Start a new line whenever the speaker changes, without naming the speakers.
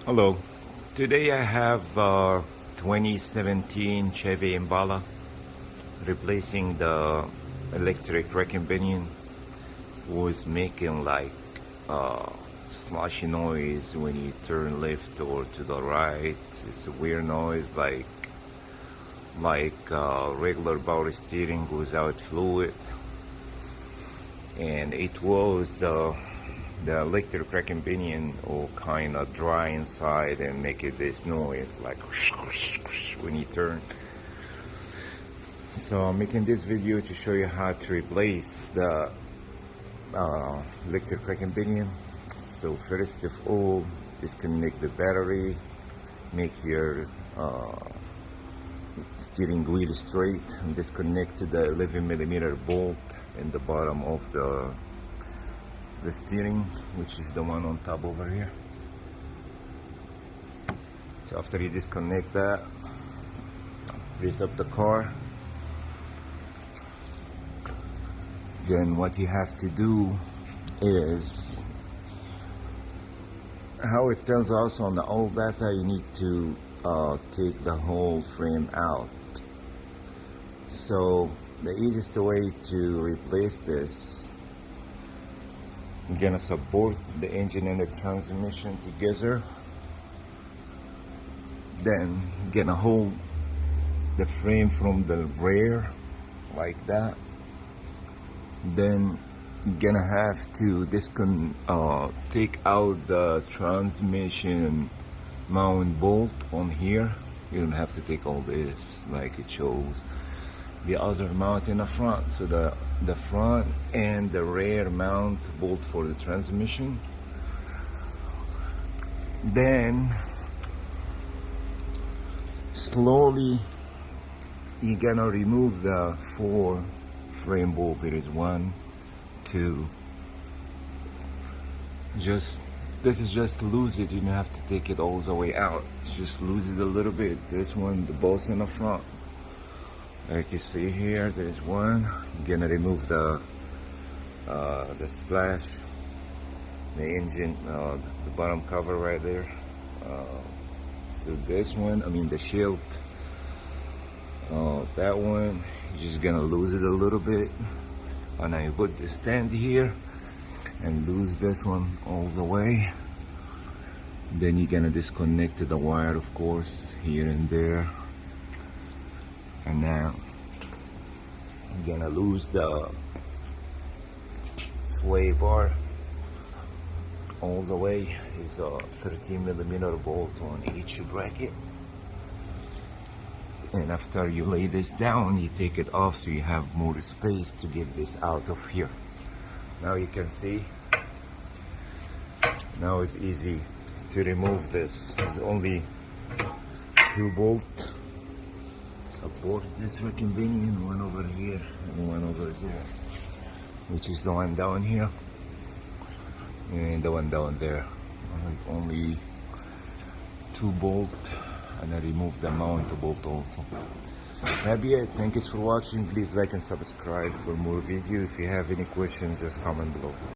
Hello. Today I have 2017 Chevy Impala replacing the electric rack and pinion. Was making like slushy noise when you turn left or to the right. It's a weird noise like regular power steering without fluid, and it was the electric rack and pinion all kind of dry inside and make it this noise like when you turn. So I'm making this video to show you how to replace the electric rack and pinion. So first of all, disconnect the battery, make your steering wheel straight, and disconnect the 11mm bolt in the bottom of the steering, which is the one on top over here. So after you disconnect that, raise up the car. Then what you have to do is, how it tells us on the old data, you need to take the whole frame out. So the easiest way to replace this, you're gonna support the engine and the transmission together. Then you're gonna hold the frame from the rear like that. Then you're gonna have to take out the transmission mount bolt on here. You don't have to take all this like it shows. The other mount in the front, so the front and the rear mount bolt for the transmission. Then slowly you're gonna remove the 4 frame bolt. There is 1, 2. This is just to lose it. You don't have to take it all the way out. Just lose it a little bit. This one, the bolts in the front. Like you see here, there's one. You're gonna remove the splash, the engine, the bottom cover right there. So this one, the shield. That one, you're just gonna lose it a little bit. And now you put the stand here and lose this one all the way. Then you're gonna disconnect the wire, of course, here and there. And now you're gonna lose the sway bar all the way. Is a 13mm bolt on each bracket. And after you lay this down, you take it off so you have more space to get this out of here. Now you can see, now it's easy to remove this. There's only 2 bolts support this rack and pinion, one over here and one over there, which is the one down here and the one down there. Only 2 bolts, and I removed the mount bolt also. That'd be it. Thank you for watching. Please like and subscribe for more videos. If you have any questions, just comment below.